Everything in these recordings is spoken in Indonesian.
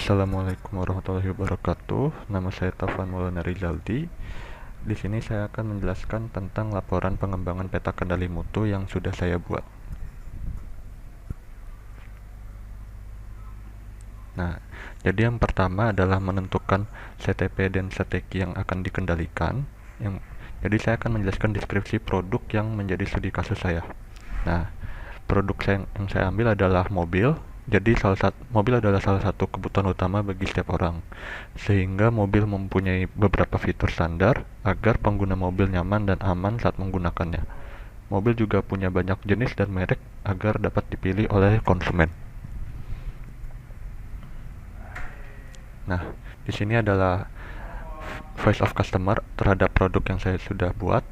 Assalamualaikum warahmatullahi wabarakatuh. Nama saya Taufan Maulana Rizaldi. Di sini saya akan menjelaskan tentang laporan pengembangan peta kendali mutu yang sudah saya buat. Nah, jadi yang pertama adalah menentukan CTP dan CTK yang akan dikendalikan. Jadi saya akan menjelaskan deskripsi produk yang menjadi studi kasus saya. Nah, produk yang saya ambil adalah mobil. Jadi mobil adalah salah satu kebutuhan utama bagi setiap orang, sehingga mobil mempunyai beberapa fitur standar agar pengguna mobil nyaman dan aman saat menggunakannya. Mobil juga punya banyak jenis dan merek agar dapat dipilih oleh konsumen. Nah, di sini adalah voice of customer terhadap produk yang saya sudah buat.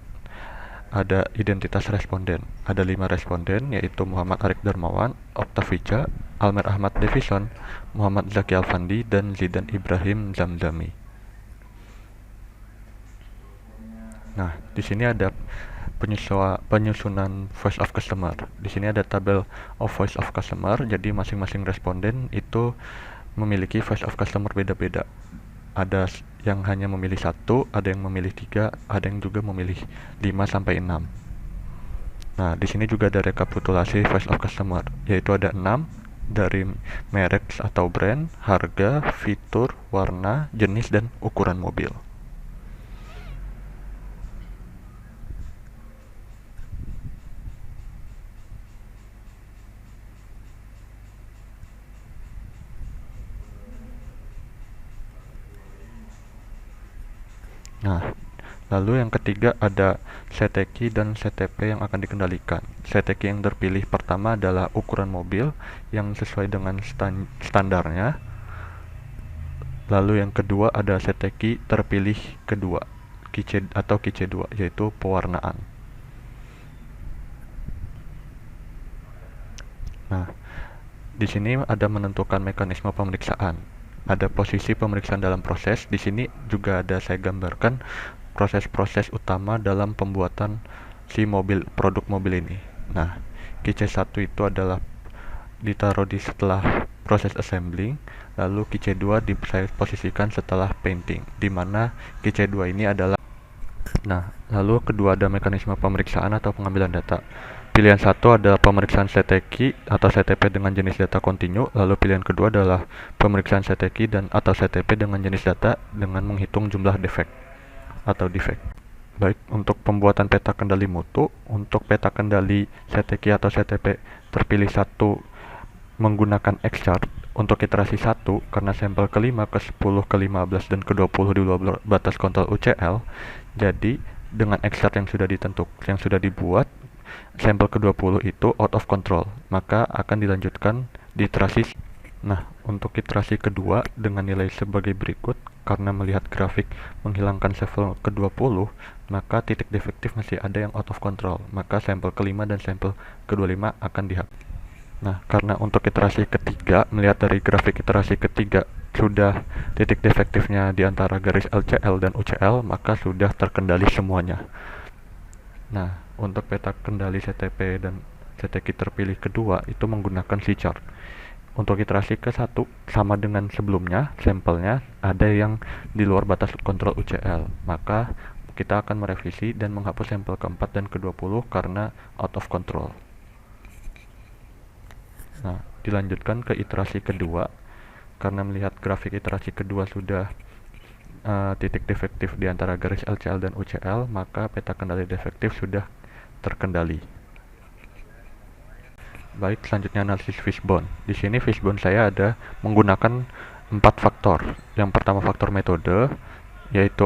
Ada identitas responden. Ada 5 responden, yaitu Muhammad Arik Darmawan, Oktavija, Almer Ahmad Davison, Muhammad Zaki Alfandi, dan Zidan Ibrahim Zamzami. Nah, di sini ada penyusunan voice of customer. Di sini ada tabel of voice of customer, jadi masing-masing responden itu memiliki voice of customer beda-beda. Ada yang hanya memilih 1, ada yang memilih 3, ada yang juga memilih 5 sampai 6. Nah, di sini juga ada rekapitulasi voice of customer, yaitu ada 6 dari merek atau brand, harga, fitur, warna, jenis, dan ukuran mobil. Nah, lalu yang ketiga ada CTQ dan CTP yang akan dikendalikan. CTQ yang terpilih pertama adalah ukuran mobil yang sesuai dengan standarnya. Lalu yang kedua ada CTQ terpilih kedua, QC atau QC2, yaitu pewarnaan. Nah, di sini ada menentukan mekanisme pemeriksaan. Ada posisi pemeriksaan dalam proses. Di sini juga ada saya gambarkan proses-proses utama dalam pembuatan si produk mobil ini. Nah, QC1 itu adalah ditaruh di setelah proses assembling, lalu QC2 saya posisikan setelah painting, di mana QC2 ini adalah. Nah, lalu kedua ada mekanisme pemeriksaan atau pengambilan data. Pilihan satu adalah pemeriksaan CTQ atau CTP dengan jenis data kontinu, lalu pilihan kedua adalah pemeriksaan CTQ dan atau CTP dengan jenis data dengan menghitung jumlah defek atau defect. Baik, untuk pembuatan peta kendali mutu, untuk peta kendali CTQ atau CTP terpilih satu menggunakan X-chart untuk iterasi 1 karena sampel ke-5, ke-10, ke-15, dan ke-20 di luar batas kontrol UCL. Jadi, dengan X-chart yang sudah dibuat, sampel ke-20 itu out of control, maka akan dilanjutkan di iterasi. Nah, untuk iterasi kedua dengan nilai sebagai berikut, karena melihat grafik menghilangkan sampel ke-20, maka titik defektif masih ada yang out of control, maka sampel ke-5 dan sampel ke-25 akan dihapus. Nah, karena untuk iterasi ketiga, melihat dari grafik iterasi ketiga sudah titik defektifnya di antara garis LCL dan UCL, maka sudah terkendali semuanya. Nah, untuk peta kendali CTP dan CTQ terpilih kedua itu menggunakan C-chart. Untuk iterasi ke-1 sama dengan sebelumnya, sampelnya ada yang di luar batas kontrol UCL, maka kita akan merevisi dan menghapus sampel ke-4 dan ke-20 karena out of control. Nah, dilanjutkan ke iterasi kedua. Karena melihat grafik iterasi kedua sudah titik defektif di antara garis LCL dan UCL, maka peta kendali defektif sudah terkendali. Baik, selanjutnya analisis fishbone. Di sini fishbone saya ada menggunakan 4 faktor. Yang pertama faktor metode, yaitu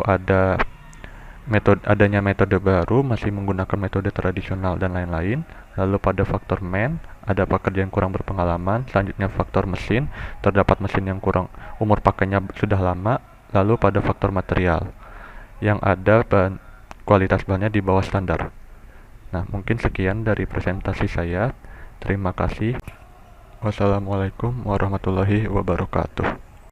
adanya metode baru, masih menggunakan metode tradisional dan lain-lain. Lalu pada faktor man, ada pekerja yang kurang berpengalaman. Selanjutnya faktor mesin, terdapat mesin yang kurang umur pakainya sudah lama. Lalu pada faktor material, yang ada kualitas bahannya di bawah standar. Nah, mungkin sekian dari presentasi saya. Terima kasih. Wassalamualaikum warahmatullahi wabarakatuh.